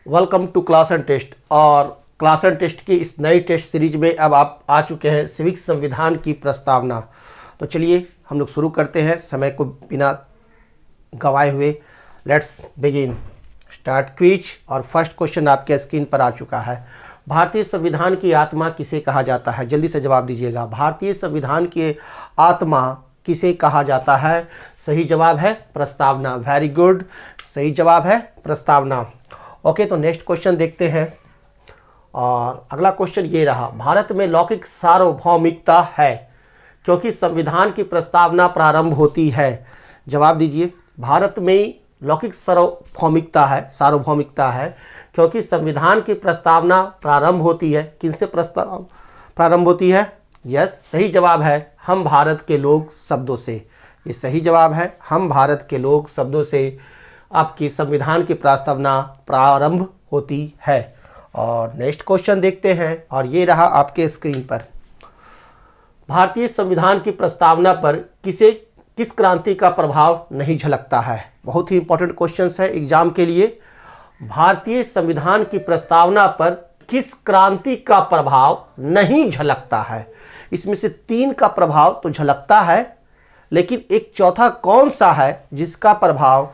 Welcome to class and test. और class and test की इस नई टेस्ट सीरीज में अब आप आ चुके हैं सिविक संविधान की प्रस्तावना। तो चलिए हम लोग शुरू करते हैं समय को बिना गंवाए हुए। Let's begin start quiz. और फर्स्ट क्वेश्चन आपके स्क्रीन पर आ चुका है। भारतीय संविधान की आत्मा किसे कहा जाता है? जल्दी से जवाब दीजिएगा। भारतीय संविधान की आत्मा किसे कहा जाता है? सही जवाब है प्रस्तावना। वेरी गुड, सही जवाब है प्रस्तावना। ओके, तो नेक्स्ट क्वेश्चन देखते हैं। और अगला क्वेश्चन ये रहा, भारत में लौकिक सार्वभौमिकता है क्योंकि संविधान की प्रस्तावना प्रारंभ होती है। जवाब दीजिए। भारत में लौकिक सार्वभौमिकता है क्योंकि संविधान की प्रस्तावना प्रारंभ होती है। किनसे प्रस्ताव प्रारंभ होती है? यस, सही जवाब है हम भारत के लोग शब्दों से। ये सही जवाब है, हम भारत के लोग शब्दों से आपकी संविधान की प्रस्तावना प्रारंभ होती है। और नेक्स्ट क्वेश्चन देखते हैं। और ये रहा आपके स्क्रीन पर। भारतीय संविधान की प्रस्तावना पर किस क्रांति का प्रभाव नहीं झलकता है? बहुत ही इंपॉर्टेंट क्वेश्चन है एग्जाम के लिए। भारतीय संविधान की प्रस्तावना पर किस क्रांति का प्रभाव नहीं झलकता है? इसमें से 3 का प्रभाव तो झलकता है, लेकिन एक चौथा कौन सा है जिसका प्रभाव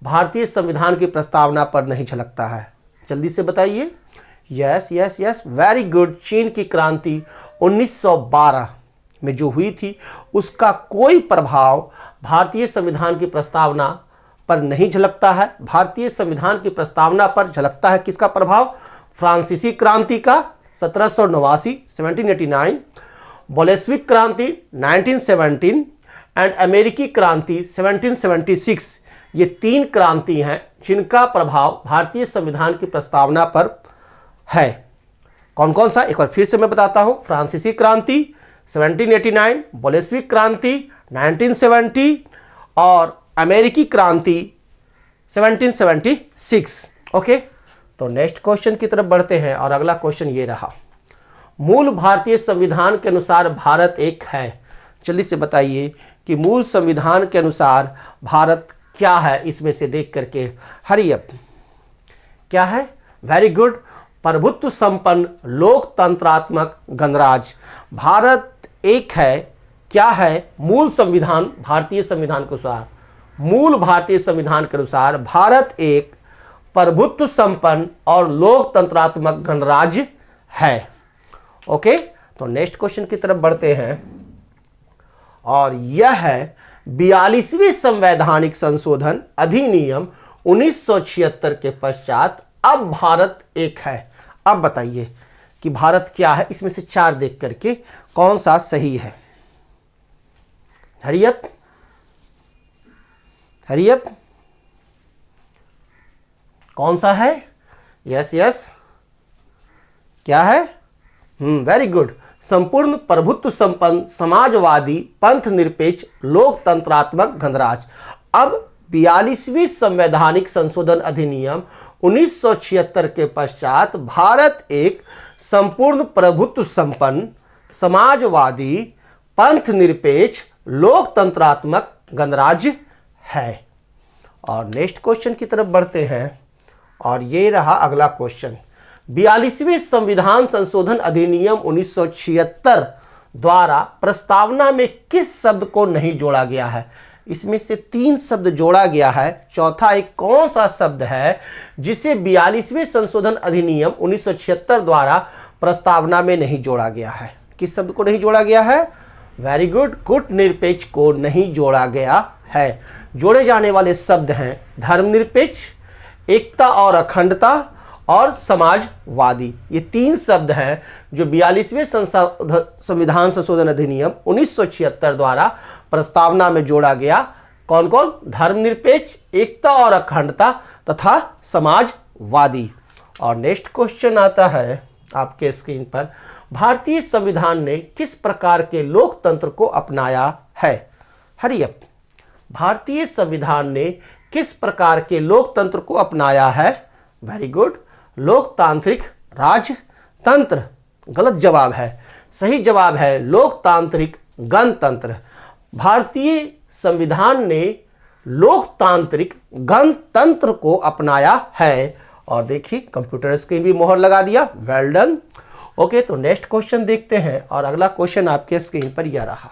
भारतीय संविधान की प्रस्तावना पर नहीं झलकता है? जल्दी से बताइए। Yes yes yes, very good. चीन की क्रांति 1912 में जो हुई थी उसका कोई प्रभाव भारतीय संविधान की प्रस्तावना पर नहीं झलकता है। भारतीय संविधान की प्रस्तावना पर झलकता है किसका प्रभाव? फ्रांसीसी क्रांति का 1789 1789, बोल्शेविक क्रांति 1917 एंड अमेरिकी क्रांति 1776। ये 3 क्रांति हैं जिनका प्रभाव भारतीय संविधान की प्रस्तावना पर है। कौन कौन सा? एक बार फिर से मैं बताता हूं। फ्रांसीसी क्रांति 1789, बोल्शेविक क्रांति 1970 और अमेरिकी क्रांति 1776। ओके, तो नेक्स्ट क्वेश्चन की तरफ बढ़ते हैं। और अगला क्वेश्चन ये रहा, मूल भारतीय संविधान के अनुसार भारत एक है। जल्दी से बताइए कि मूल संविधान के अनुसार भारत क्या है? इसमें से देख करके हरी अप। क्या है? वेरी गुड, प्रभुत्व संपन्न लोकतंत्रात्मक गणराज्य। भारत एक है। क्या है मूल संविधान? भारतीय संविधान के अनुसार, मूल भारतीय संविधान के अनुसार भारत एक प्रभुत्व संपन्न और लोकतंत्रात्मक गणराज्य है। ओके, तो नेक्स्ट क्वेश्चन की तरफ बढ़ते हैं। और यह है 42वें संवैधानिक संशोधन अधिनियम 1976 के पश्चात अब भारत एक है। अब बताइए कि भारत क्या है? इसमें से 4 देख करके कौन सा सही है? Hurry up, hurry up. कौन सा है? यस यस, क्या है? वेरी गुड, संपूर्ण प्रभुत्व संपन्न समाजवादी पंथ निरपेक्ष लोकतंत्रात्मक गणराज्य। अब 42वीं संवैधानिक संशोधन अधिनियम 1976 के पश्चात भारत एक संपूर्ण प्रभुत्व संपन्न समाजवादी पंथ निरपेक्ष लोकतंत्रात्मक गणराज्य है। और नेक्स्ट क्वेश्चन की तरफ बढ़ते हैं। और ये रहा अगला क्वेश्चन, 42वें संविधान संशोधन अधिनियम 1976 द्वारा प्रस्तावना में किस शब्द को नहीं जोड़ा गया है? इसमें से 3 शब्द जोड़ा गया है। चौथा एक कौन सा शब्द है जिसे 42वें संशोधन अधिनियम 1976 द्वारा प्रस्तावना में नहीं जोड़ा गया है? किस शब्द को नहीं जोड़ा गया है? वेरी गुड, कूटनिरपेक्ष को नहीं जोड़ा गया है। जोड़े जाने वाले शब्द हैं धर्मनिरपेक्ष, एकता और अखंडता और समाजवादी। ये 3 शब्द हैं जो 42वें संविधान संशोधन अधिनियम 1976 द्वारा प्रस्तावना में जोड़ा गया। कौन कौन? धर्मनिरपेक्ष, एकता और अखंडता तथा समाजवादी। और नेक्स्ट क्वेश्चन आता है आपके स्क्रीन पर, भारतीय संविधान ने किस प्रकार के लोकतंत्र को अपनाया है? Hurry up. भारतीय संविधान ने किस प्रकार के लोकतंत्र को अपनाया है? वेरी गुड, लोकतांत्रिक राजतंत्र। गलत जवाब है, सही जवाब है लोकतांत्रिक गणतंत्र। भारतीय संविधान ने लोकतांत्रिक गणतंत्र को अपनाया है। और देखिए कंप्यूटर स्क्रीन भी मोहर लगा दिया, वेल डन। ओके, तो नेक्स्ट क्वेश्चन देखते हैं और अगला क्वेश्चन आपके स्क्रीन पर यह रहा।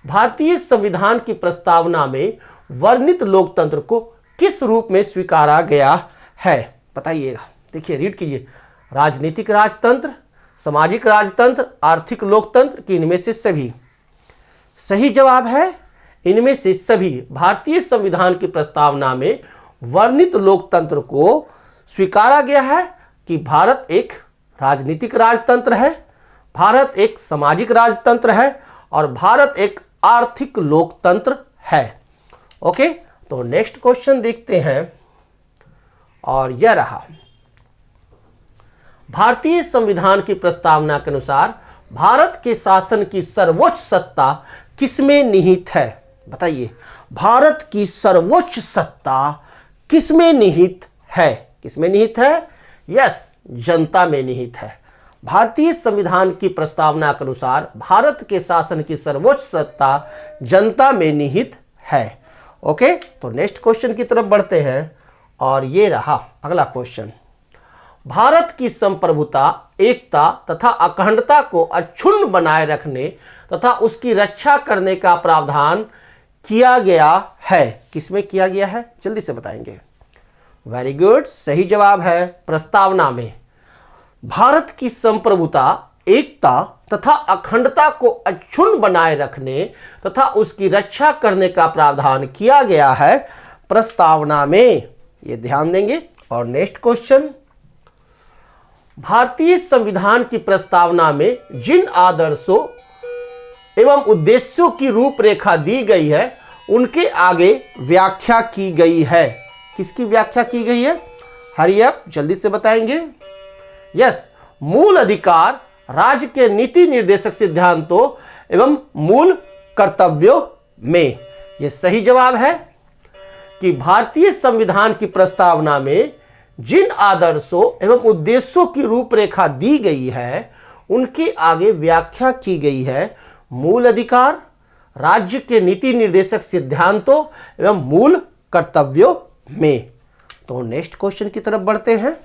भारतीय संविधान की प्रस्तावना में वर्णित लोकतंत्र को किस रूप में स्वीकारा गया है, बताइएगा। देखिए रीड कीजिए। राजनीतिक राजतंत्र, सामाजिक राजतंत्र, आर्थिक लोकतंत्र की इनमें से सभी। सही जवाब है इनमें से सभी। भारतीय संविधान की प्रस्तावना में वर्णित लोकतंत्र को स्वीकारा गया है कि भारत एक राजनीतिक राजतंत्र है, भारत एक सामाजिक राजतंत्र है और भारत एक आर्थिक लोकतंत्र है। ओके, तो नेक्स्ट क्वेश्चन देखते हैं और यह रहा। भारतीय संविधान की प्रस्तावना के अनुसार भारत के शासन की सर्वोच्च सत्ता किसमें निहित है, बताइए। भारत की सर्वोच्च सत्ता किसमें निहित है, किसमें निहित है? यस, जनता में निहित है। भारतीय संविधान की प्रस्तावना के अनुसार भारत के शासन की सर्वोच्च सत्ता जनता में निहित है। ओके, तो नेक्स्ट क्वेश्चन की तरफ बढ़ते हैं और ये रहा अगला क्वेश्चन। भारत की संप्रभुता, एकता तथा अखंडता को अक्षुण्ण बनाए रखने तथा उसकी रक्षा करने का प्रावधान किया गया है, किसमें किया गया है, जल्दी से बताएंगे। वेरी गुड, सही जवाब है प्रस्तावना में। भारत की संप्रभुता, एकता तथा अखंडता को अक्षुण्ण बनाए रखने तथा उसकी रक्षा करने का प्रावधान किया गया है प्रस्तावना में, ये ध्यान देंगे। और नेक्स्ट क्वेश्चन। भारतीय संविधान की प्रस्तावना में जिन आदर्शों एवं उद्देश्यों की रूपरेखा दी गई है उनके आगे व्याख्या की गई है। किसकी व्याख्या की गई है? हरी अप, जल्दी से बताएंगे। यस, मूल अधिकार, राज्य के नीति निर्देशक सिद्धांतों एवं मूल कर्तव्यों में। यह सही जवाब है कि भारतीय संविधान की प्रस्तावना में जिन आदर्शों एवं उद्देश्यों की रूपरेखा दी गई है उनके आगे व्याख्या की गई है मूल अधिकार, राज्य के नीति निर्देशक सिद्धांतों एवं मूल कर्तव्यों में। तो नेक्स्ट क्वेश्चन की तरफ बढ़ते हैं।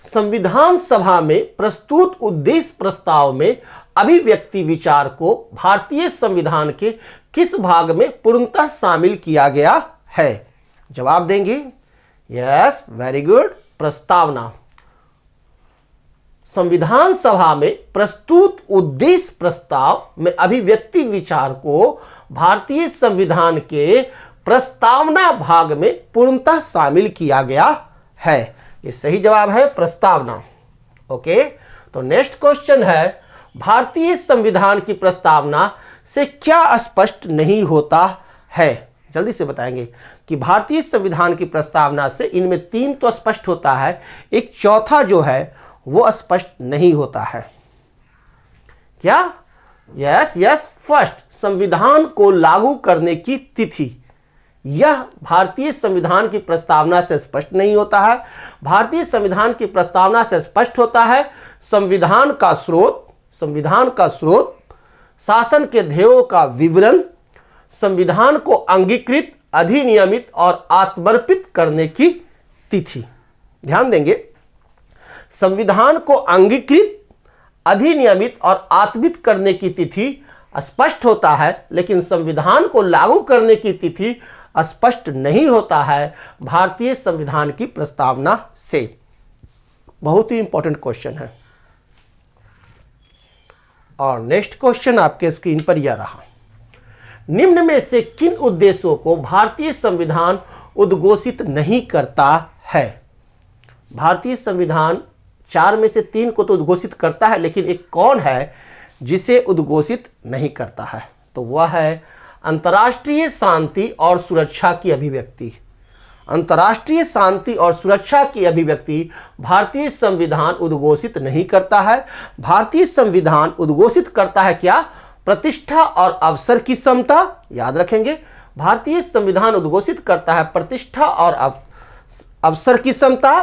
संविधान सभा में प्रस्तुत उद्देश्य प्रस्ताव में अभिव्यक्ति विचार को भारतीय संविधान के किस भाग में पूर्णतः शामिल किया गया है? जवाब देंगे। यस, वेरी गुड, प्रस्तावना। संविधान सभा में प्रस्तुत उद्देश्य प्रस्ताव में अभिव्यक्ति विचार को भारतीय संविधान के प्रस्तावना भाग में पूर्णतः शामिल किया गया है। ये सही जवाब है प्रस्तावना। ओके, तो नेक्स्ट क्वेश्चन है, भारतीय संविधान की प्रस्तावना से क्या स्पष्ट नहीं होता है? जल्दी से बताएंगे कि भारतीय संविधान की प्रस्तावना से इनमें तीन तो स्पष्ट होता है, एक चौथा जो है वो स्पष्ट नहीं होता है। क्या? यस यस, फर्स्ट, संविधान को लागू करने की तिथि, यह भारतीय संविधान की प्रस्तावना से स्पष्ट नहीं होता है। भारतीय संविधान की प्रस्तावना से स्पष्ट होता है संविधान का स्रोत, संविधान का स्रोत, शासन के ध्येयों का विवरण, संविधान को अंगीकृत, अधिनियमित और आत्मर्पित करने की तिथि। ध्यान देंगे, संविधान को अंगीकृत, अधिनियमित और आत्मित करने की तिथि स्पष्ट होता है, लेकिन संविधान को लागू करने की तिथि स्पष्ट नहीं होता है भारतीय संविधान की प्रस्तावना से। बहुत ही इंपॉर्टेंट क्वेश्चन है। और नेक्स्ट क्वेश्चन आपके स्क्रीन पर यह रहा। निम्न में से किन उद्देश्यों को भारतीय संविधान उद्घोषित नहीं करता है? भारतीय संविधान 4 में से 3 को तो उद्घोषित करता है, लेकिन एक कौन है जिसे उद्घोषित नहीं करता है? तो वह है अंतर्राष्ट्रीय शांति और सुरक्षा की अभिव्यक्ति। अंतर्राष्ट्रीय शांति और सुरक्षा की अभिव्यक्ति भारतीय संविधान उद्घोषित नहीं करता है। भारतीय संविधान उद्घोषित करता है क्या? प्रतिष्ठा और अवसर की समता। याद रखेंगे, भारतीय संविधान उद्घोषित करता है प्रतिष्ठा और अवसर की समता,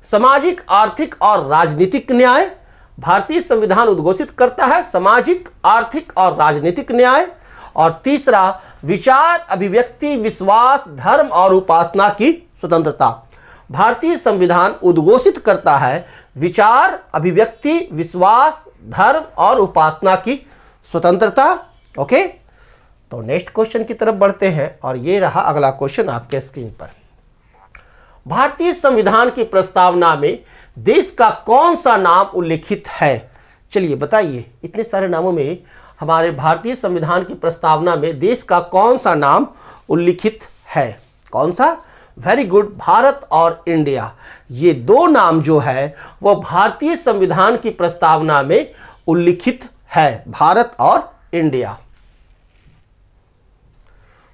सामाजिक, आर्थिक और राजनीतिक न्याय। भारतीय संविधान उद्घोषित करता है सामाजिक, आर्थिक और राजनीतिक न्याय। और तीसरा, विचार, अभिव्यक्ति, विश्वास, धर्म और उपासना की स्वतंत्रता। भारतीय संविधान उद्घोषित करता है विचार, अभिव्यक्ति, विश्वास, धर्म और उपासना की स्वतंत्रता। ओके, तो नेक्स्ट क्वेश्चन की तरफ बढ़ते हैं और ये रहा अगला क्वेश्चन आपके स्क्रीन पर। भारतीय संविधान की प्रस्तावना में देश का कौन सा नाम उल्लिखित है? चलिए बताइए, इतने सारे नामों में हमारे भारतीय संविधान की प्रस्तावना में देश का कौन सा नाम उल्लिखित है? कौन सा? वेरी गुड, भारत और इंडिया। ये दो नाम जो है वो भारतीय संविधान की प्रस्तावना में उल्लिखित है, भारत और इंडिया।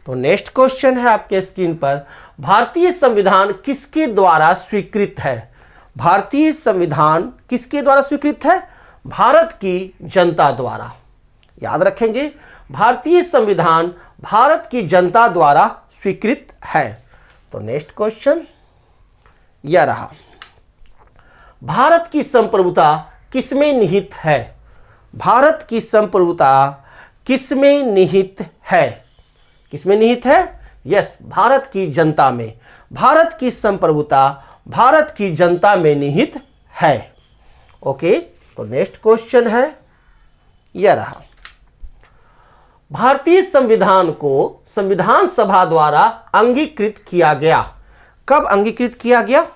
तो नेक्स्ट क्वेश्चन है आपके स्क्रीन पर, भारतीय संविधान किसके द्वारा स्वीकृत है? भारतीय संविधान किसके द्वारा स्वीकृत है? भारत की जनता द्वारा। याद रखेंगे, भारतीय संविधान भारत की जनता द्वारा स्वीकृत है। तो नेक्स्ट क्वेश्चन यह रहा, भारत की संप्रभुता किसमें निहित है? भारत की संप्रभुता किसमें निहित है? किसमें निहित है? यस, भारत की जनता में। भारत की संप्रभुता भारत की जनता में निहित है। ओके, तो नेक्स्ट क्वेश्चन है यह रहा, भारतीय संविधान को संविधान सभा द्वारा अंगीकृत किया गया। कब अंगीकृत किया गया?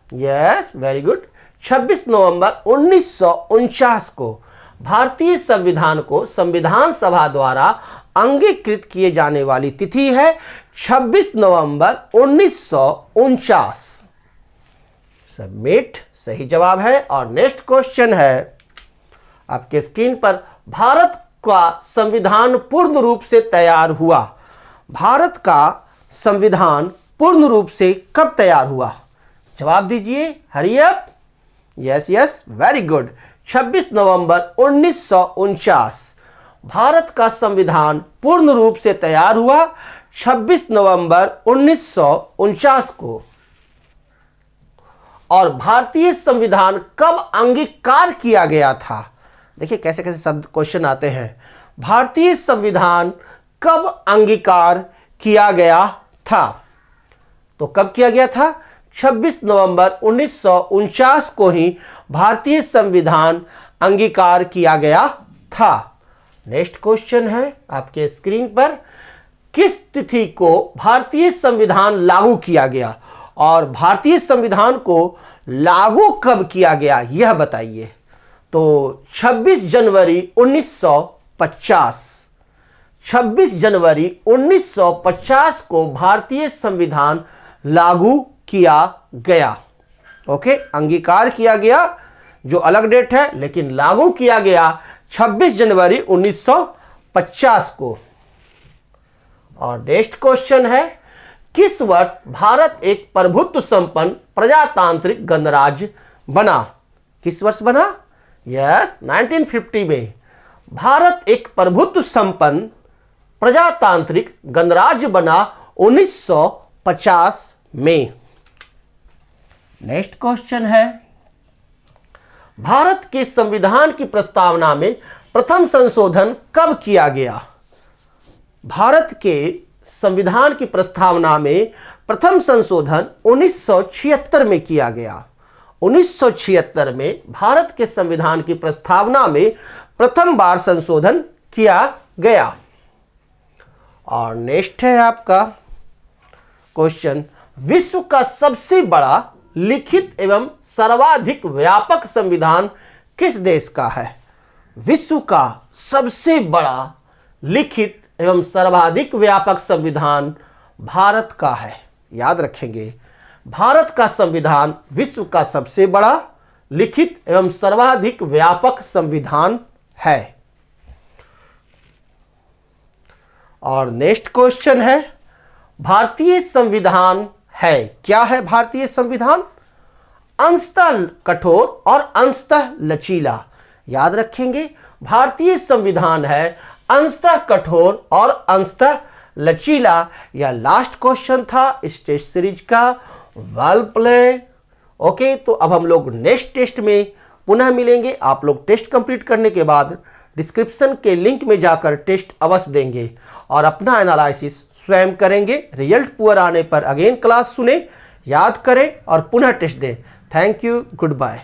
यस, वेरी गुड, 26 नवंबर 1949 को भारतीय संविधान को संविधान सभा द्वारा अंगीकृत किए जाने वाली तिथि है 26 नवंबर 1949। सबमिट, सही जवाब है। और नेक्स्ट क्वेश्चन है आपके स्क्रीन पर, भारत का संविधान पूर्ण रूप से तैयार हुआ। भारत का संविधान पूर्ण रूप से कब तैयार हुआ? जवाब दीजिए, hurry up. Yes yes, very good, 26 नवंबर 1949 भारत का संविधान पूर्ण रूप से तैयार हुआ 26 नवंबर 1949 को। और भारतीय संविधान कब अंगीकार किया गया था? देखिए कैसे कैसे शब्द क्वेश्चन आते हैं। भारतीय संविधान कब अंगीकार किया गया था? तो कब किया गया था? 26 नवंबर 1949 को ही भारतीय संविधान अंगीकार किया गया था। नेक्स्ट क्वेश्चन है आपके स्क्रीन पर, किस तिथि को भारतीय संविधान लागू किया गया? और भारतीय संविधान को लागू कब किया गया यह बताइए। तो 26 जनवरी 1950, 26 जनवरी 1950 को भारतीय संविधान लागू किया गया। ओके, अंगीकार किया गया जो अलग डेट है, लेकिन लागू किया गया 26 जनवरी 1950 को। और नेक्स्ट क्वेश्चन है, किस वर्ष भारत एक प्रभुत्व संपन्न प्रजातांत्रिक गणराज्य बना? किस वर्ष बना? यस, 1950 में भारत एक प्रभुत्व संपन्न प्रजातांत्रिक गणराज्य बना 1950 में। नेक्स्ट क्वेश्चन है, भारत के संविधान की प्रस्तावना में प्रथम संशोधन कब किया गया? भारत के संविधान की प्रस्तावना में प्रथम संशोधन 1976 में किया गया। 1976 में भारत के संविधान की प्रस्तावना में प्रथम बार संशोधन किया गया। और नेक्स्ट है आपका क्वेश्चन, विश्व का सबसे बड़ा लिखित एवं सर्वाधिक व्यापक संविधान किस देश का है? विश्व का सबसे बड़ा लिखित एवं सर्वाधिक व्यापक संविधान भारत का है। याद रखेंगे, भारत का संविधान विश्व का सबसे बड़ा लिखित एवं सर्वाधिक व्यापक संविधान है। और नेक्स्ट क्वेश्चन है, भारतीय संविधान है, क्या है भारतीय संविधान? अंशतः कठोर और अंशतः लचीला। याद रखेंगे, भारतीय संविधान है अंशतः कठोर और अंशतः लचीला। यह लास्ट क्वेश्चन था इस टेस्ट सीरीज का। Well play. ओके, तो अब हम लोग नेक्स्ट टेस्ट में पुनः मिलेंगे। आप लोग टेस्ट कंप्लीट करने के बाद डिस्क्रिप्शन के लिंक में जाकर टेस्ट अवश्य देंगे और अपना एनालिसिस स्वयं करेंगे। रिजल्ट पुअर आने पर अगेन क्लास सुने, याद करें और पुनः टेस्ट दें। Thank you, good bye.